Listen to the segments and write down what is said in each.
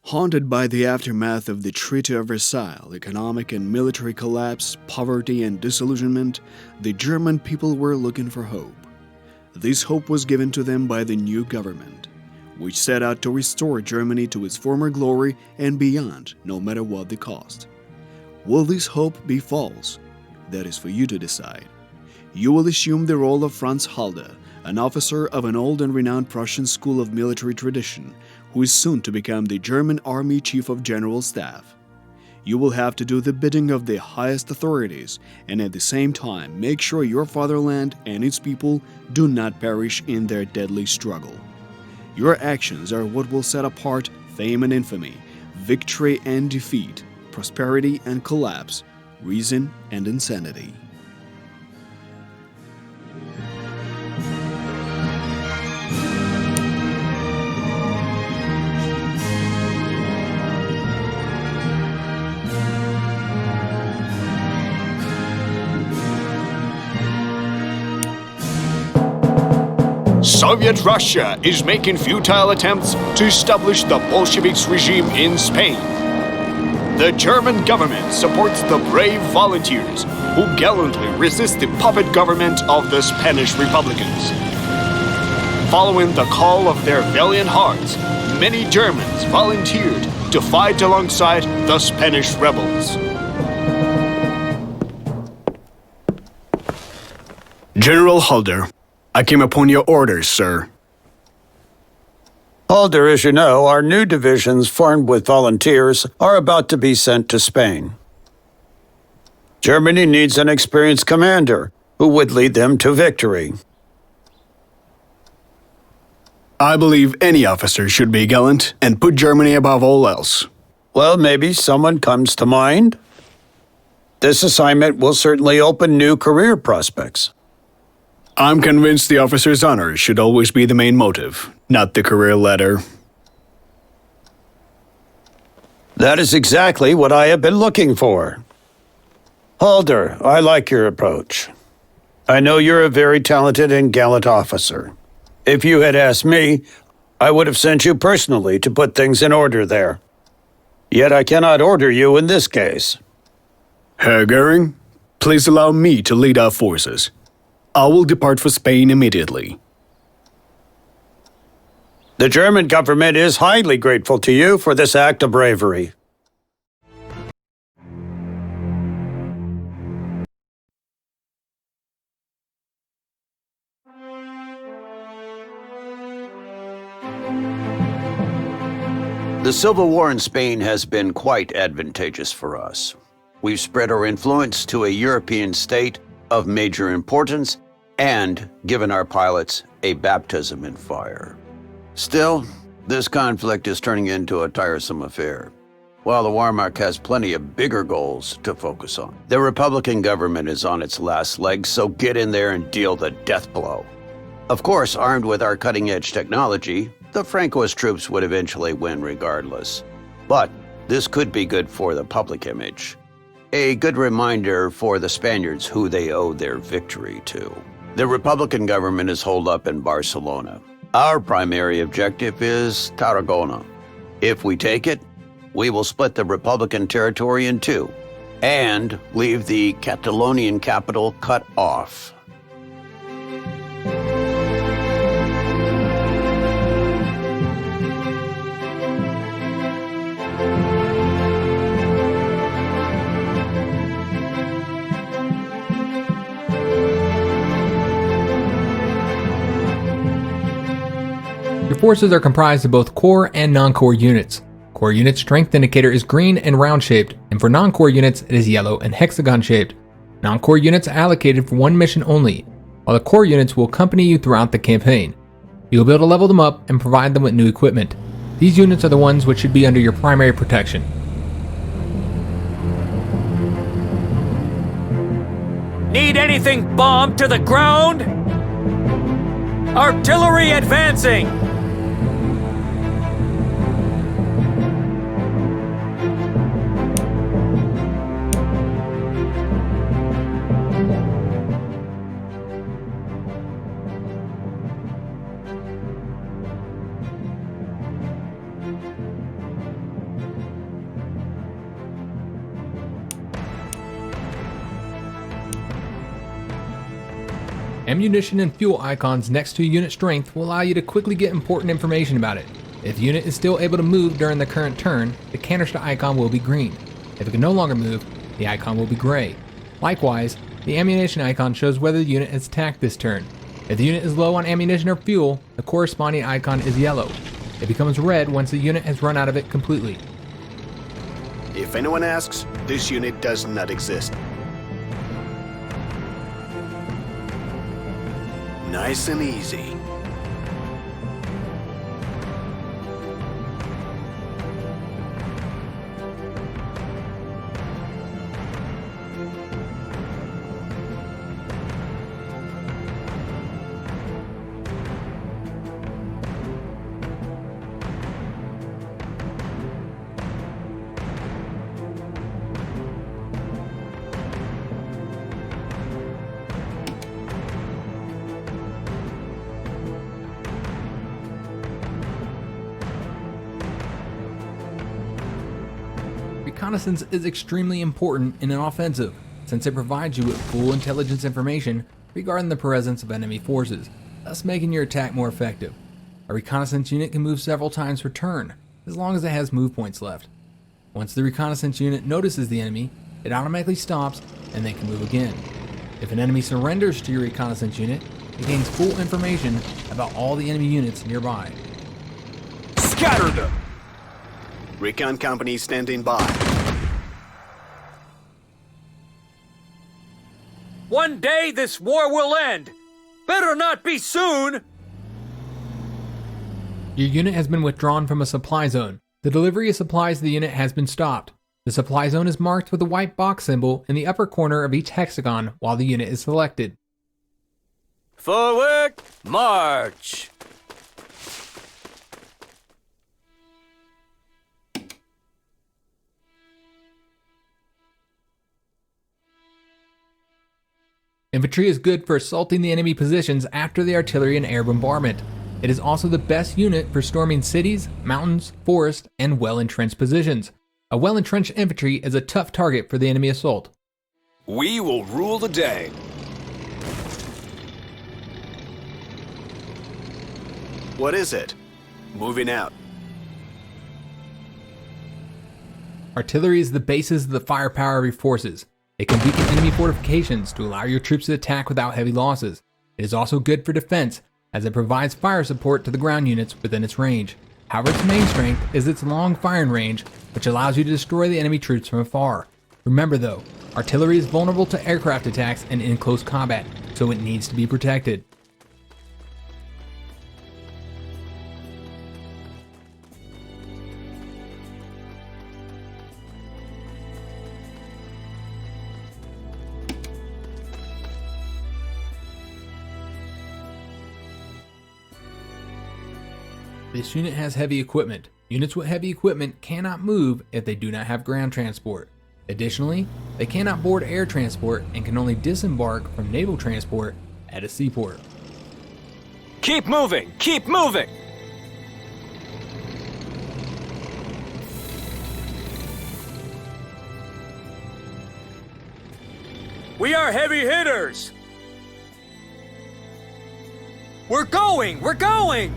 Haunted by the aftermath of the Treaty of Versailles, economic and military collapse, poverty and disillusionment, the German people were looking for hope. This hope was given to them by the new government, which set out to restore Germany to its former glory and beyond, no matter what the cost. Will this hope be false? That is for you to decide. You will assume the role of Franz Halder, an officer of an old and renowned Prussian school of military tradition, who is soon to become the German Army Chief of General Staff. You will have to do the bidding of the highest authorities and at the same time make sure your fatherland and its people do not perish in their deadly struggle. Your actions are what will set apart fame and infamy, victory and defeat, prosperity and collapse, reason and insanity. Soviet Russia is making futile attempts to establish the Bolsheviks regime in Spain. The German government supports the brave volunteers who gallantly resist the puppet government of the Spanish Republicans. Following the call of their valiant hearts, many Germans volunteered to fight alongside the Spanish rebels. General Halder, I came upon your orders, sir. Halder, as you know, our new divisions formed with volunteers are about to be sent to Spain. Germany needs an experienced commander who would lead them to victory. I believe any officer should be gallant and put Germany above all else. Well, maybe someone comes to mind. This assignment will certainly open new career prospects. I'm convinced the officer's honor should always be the main motive, not the career ladder. That is exactly what I have been looking for. Halder, I like your approach. I know you're a very talented and gallant officer. If you had asked me, I would have sent you personally to put things in order there. Yet I cannot order you in this case. Herr Goering, please allow me to lead our forces. I will depart for Spain immediately. The German government is highly grateful to you for this act of bravery. The Civil War in Spain has been quite advantageous for us. We've spread our influence to a European state of major importance and given our pilots a baptism in fire. Still, this conflict is turning into a tiresome affair, while the Wehrmacht has plenty of bigger goals to focus on. The Republican government is on its last legs, so get in there and deal the death blow. Of course, armed with our cutting-edge technology, the Francoist troops would eventually win regardless. But this could be good for the public image. A good reminder for the Spaniards who they owe their victory to. The Republican government is holed up in Barcelona. Our primary objective is Tarragona. If we take it, we will split the Republican territory in two and leave the Catalonian capital cut off. Your forces are comprised of both core and non-core units. Core unit strength indicator is green and round-shaped, and for non-core units it is yellow and hexagon-shaped. Non-core units are allocated for one mission only, while the core units will accompany you throughout the campaign. You'll be able to level them up and provide them with new equipment. These units are the ones which should be under your primary protection. Need anything bombed to the ground? Artillery advancing! Ammunition and fuel icons next to unit strength will allow you to quickly get important information about it. If the unit is still able to move during the current turn, the canister icon will be green. If it can no longer move, the icon will be gray. Likewise, the ammunition icon shows whether the unit has attacked this turn. If the unit is low on ammunition or fuel, the corresponding icon is yellow. It becomes red once the unit has run out of it completely. If anyone asks, this unit does not exist. Nice and easy. Reconnaissance is extremely important in an offensive, since it provides you with full intelligence information regarding the presence of enemy forces, thus making your attack more effective. A reconnaissance unit can move several times per turn, as long as it has move points left. Once the reconnaissance unit notices the enemy, it automatically stops and they can move again. If an enemy surrenders to your reconnaissance unit, it gains full information about all the enemy units nearby. Scatter them! Recon company standing by. One day this war will end. Better not be soon! Your unit has been withdrawn from a supply zone. The delivery of supplies to the unit has been stopped. The supply zone is marked with a white box symbol in the upper corner of each hexagon while the unit is selected. Forward, march! Infantry is good for assaulting the enemy positions after the artillery and air bombardment. It is also the best unit for storming cities, mountains, forests, and well-entrenched positions. A well-entrenched infantry is a tough target for the enemy assault. We will rule the day. What is it? Moving out. Artillery is the basis of the firepower of your forces. It can weaken enemy fortifications to allow your troops to attack without heavy losses. It is also good for defense, as it provides fire support to the ground units within its range. However, its main strength is its long firing range, which allows you to destroy the enemy troops from afar. Remember though, artillery is vulnerable to aircraft attacks and in close combat, so it needs to be protected. This unit has heavy equipment. Units with heavy equipment cannot move if they do not have ground transport. Additionally, they cannot board air transport and can only disembark from naval transport at a seaport. Keep moving! Keep moving! We are heavy hitters! We're going! We're going!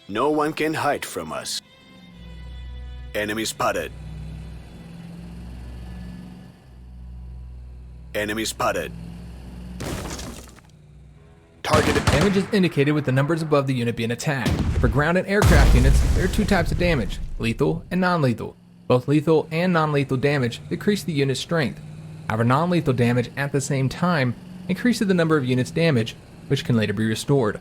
No one can hide from us. Enemy spotted. Enemy spotted. Targeted. Damage is indicated with the numbers above the unit being attacked. For ground and aircraft units, there are two types of damage, lethal and non-lethal. Both lethal and non-lethal damage decrease the unit's strength. However, non-lethal damage at the same time increases the number of units damaged, which can later be restored.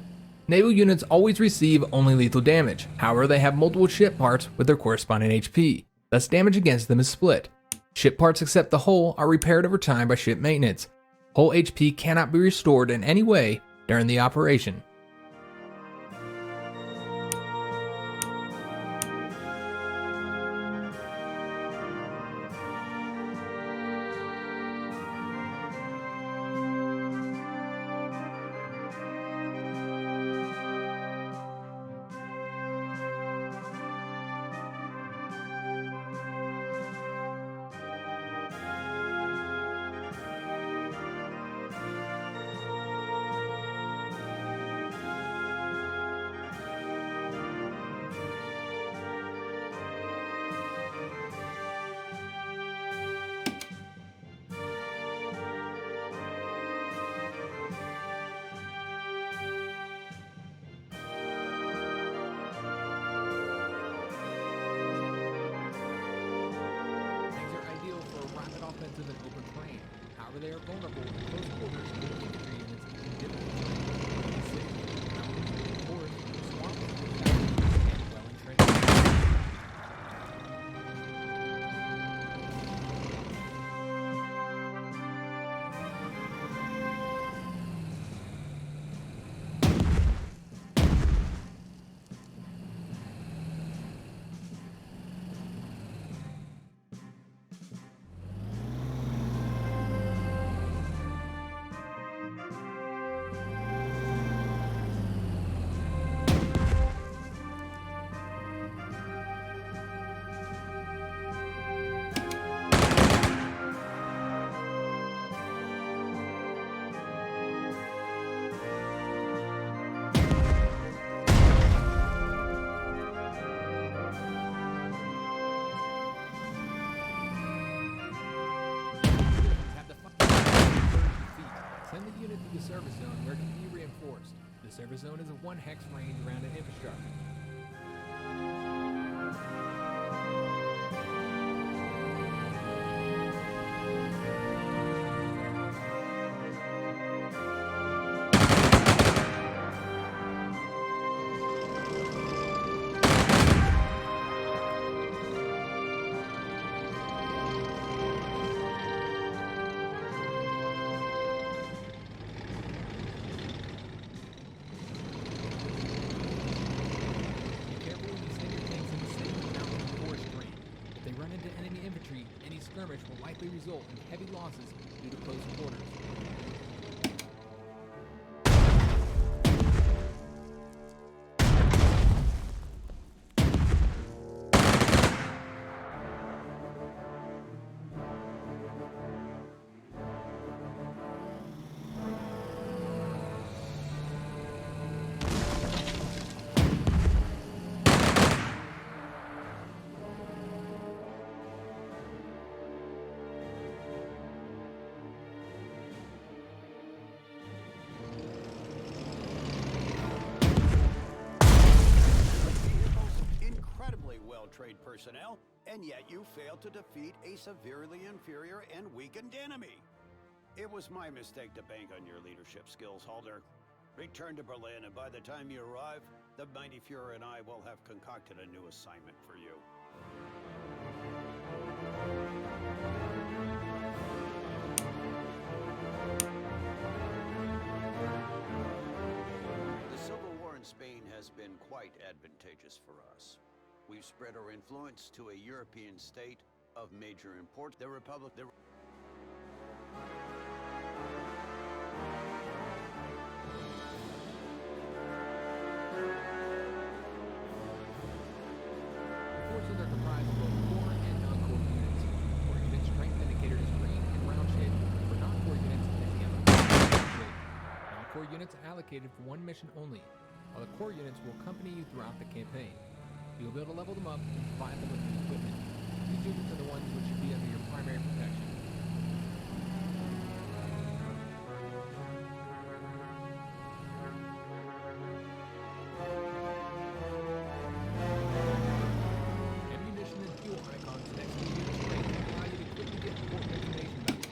Naval units always receive only lethal damage, however they have multiple ship parts with their corresponding HP, thus damage against them is split. Ship parts except the hull are repaired over time by ship maintenance. Hull HP cannot be restored in any way during the operation. However, they are vulnerable in close quarters to infantry units in difficult terrain, in cities, mountains, forests, swamps, valleys, and well-entrenched. Send the unit to the service zone where it can be reinforced. The service zone is a 1 hex range around an infrastructure. Any skirmish will likely result in heavy losses due to close quarters. Trade personnel, and yet you failed to defeat a severely inferior and weakened enemy. It was my mistake to bank on your leadership skills, Halder. Return to Berlin, and by the time you arrive, the mighty Fuhrer and I will have concocted a new assignment for you. The Civil War in Spain has been quite advantageous for us. We've spread our influence to a European state of major importance. The Republic... The forces are comprised of both core and non-core units. Core unit strength indicator is green and round shaped. For non-core units, it is yellow and shaped. Non-core units are allocated for one mission only, while the core units will accompany you throughout the campaign. You'll be able to level them up and provide them with new equipment. These units are the ones which should be under your primary protection. Ammunition and fuel icons next to the unit strength allow you to quickly get important information about them.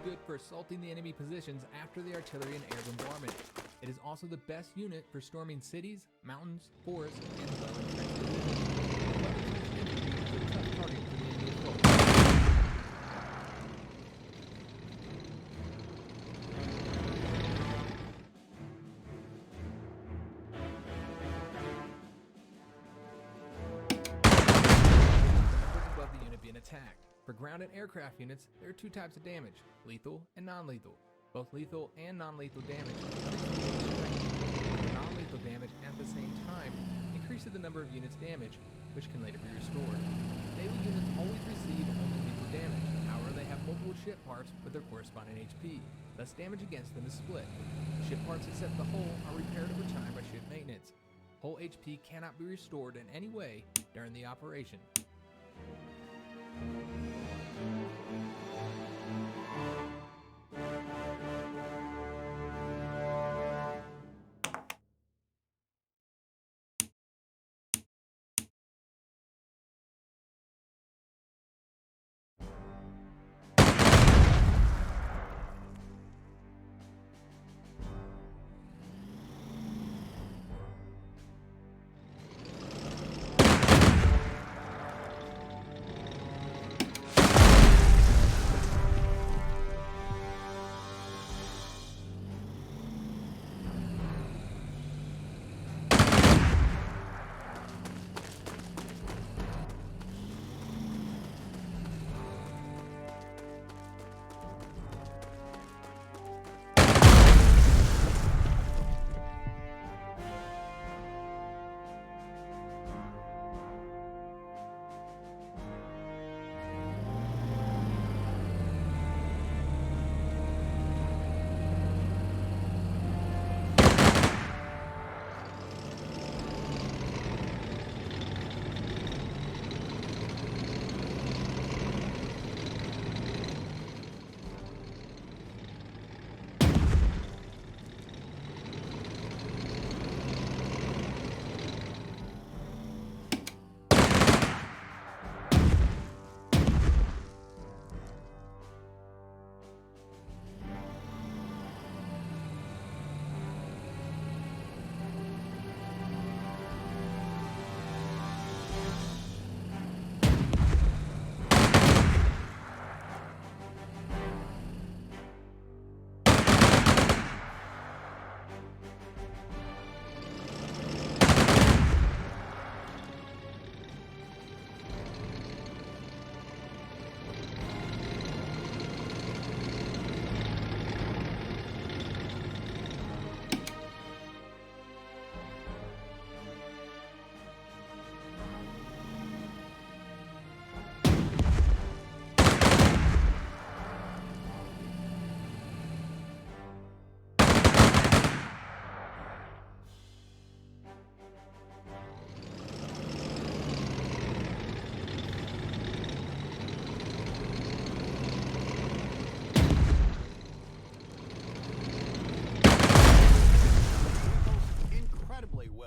Good for assaulting the enemy positions after the artillery and air bombardment. It is also the best unit for storming cities, mountains, forests, and well-entrenched positions. Well-entrenched infantry is a tough target for the enemy assault. Above the unit being attacked. For ground and aircraft units, there are two types of damage, lethal and non-lethal. Both lethal and non-lethal damage increase the unit's strength. Non-lethal damage at the same time increases the number of units damaged, which can later be restored. Daily units always receive only lethal damage. However, they have multiple ship parts with their corresponding HP. Thus, damage against them is split. Ship parts except the hull are repaired over time by ship maintenance. Hull HP cannot be restored in any way during the operation.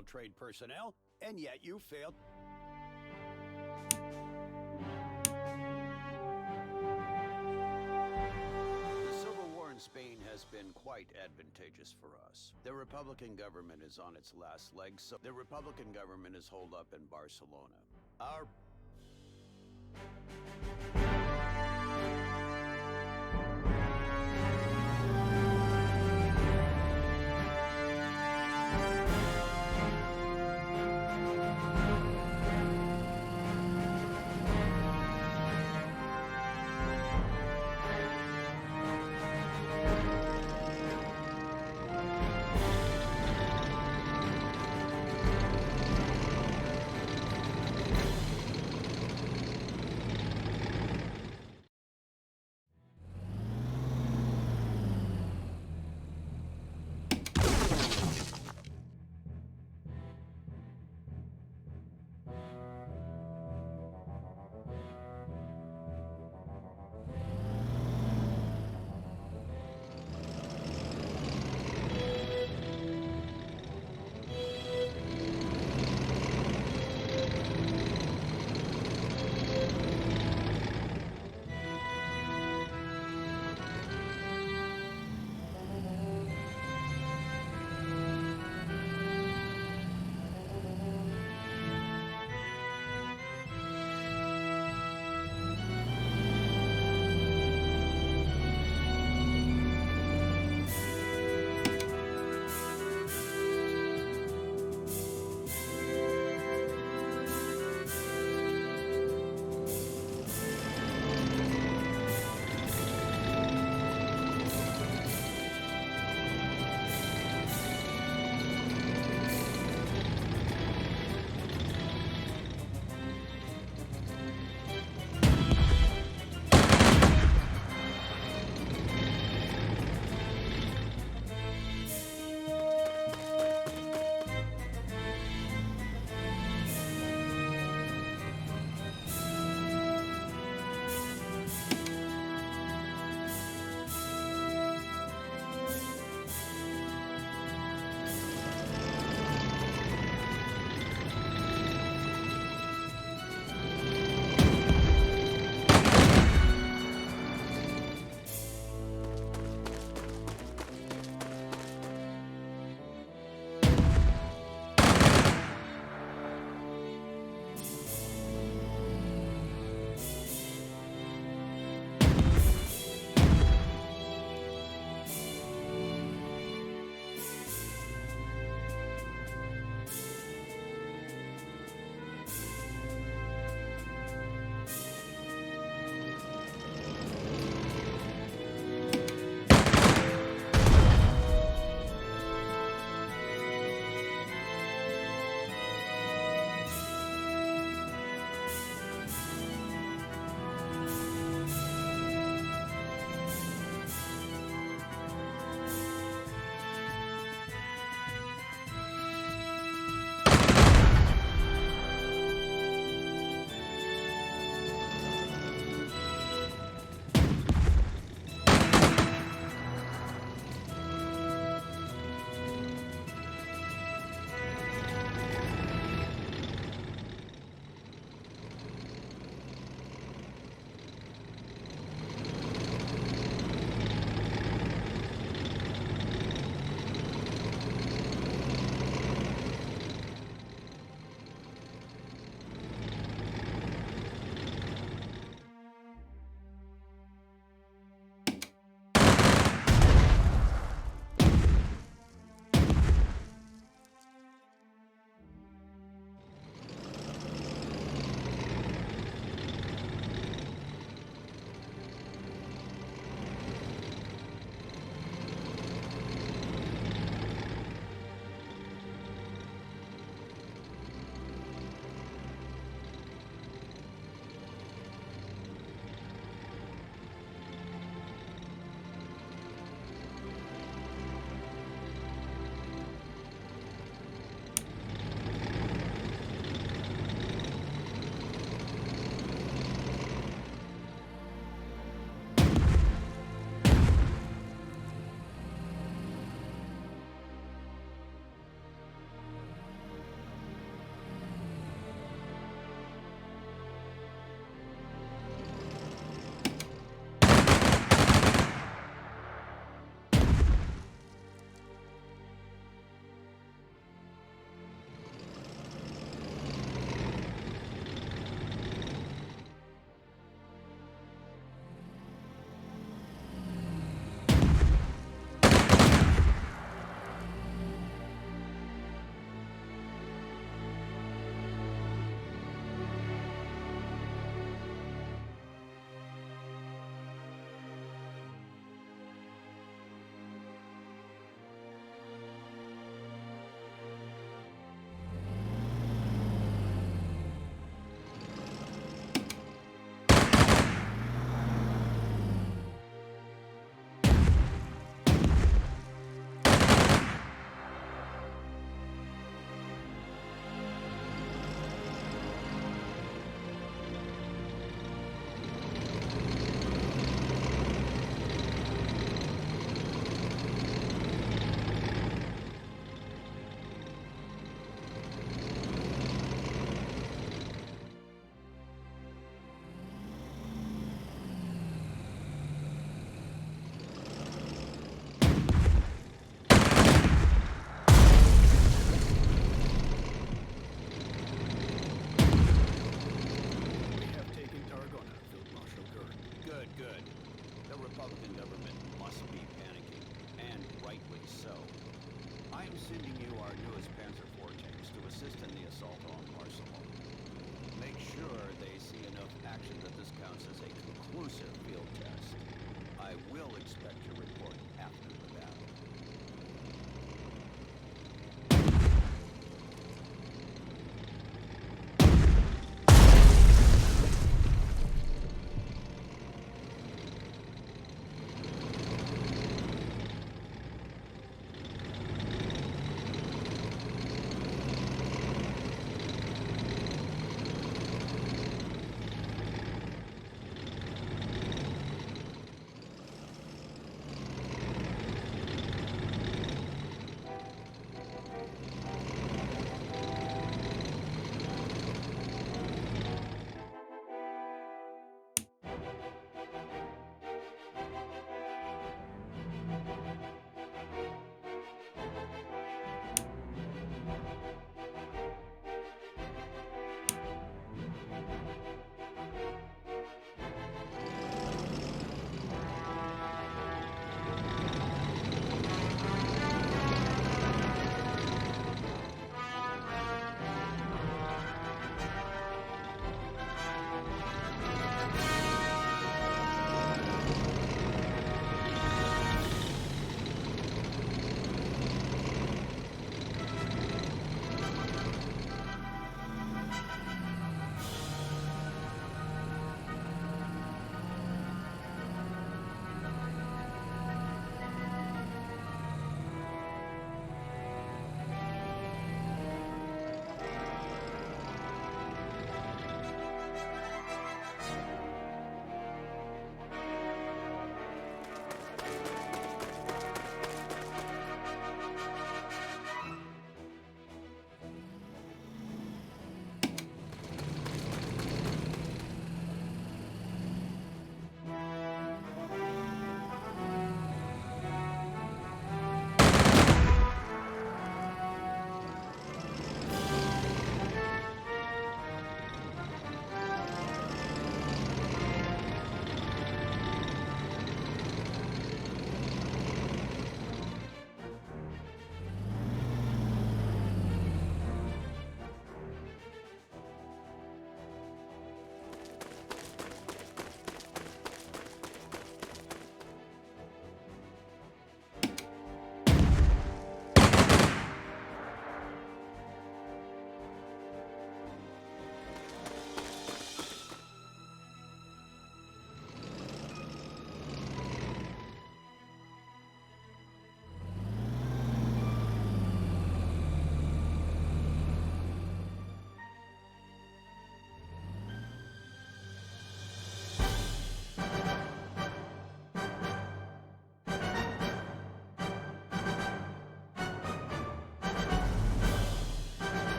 well-trained personnel, and yet you failed. The Civil War in Spain has been quite advantageous for us. The Republican government is on its last legs, so the Republican government is holed up in Barcelona. Our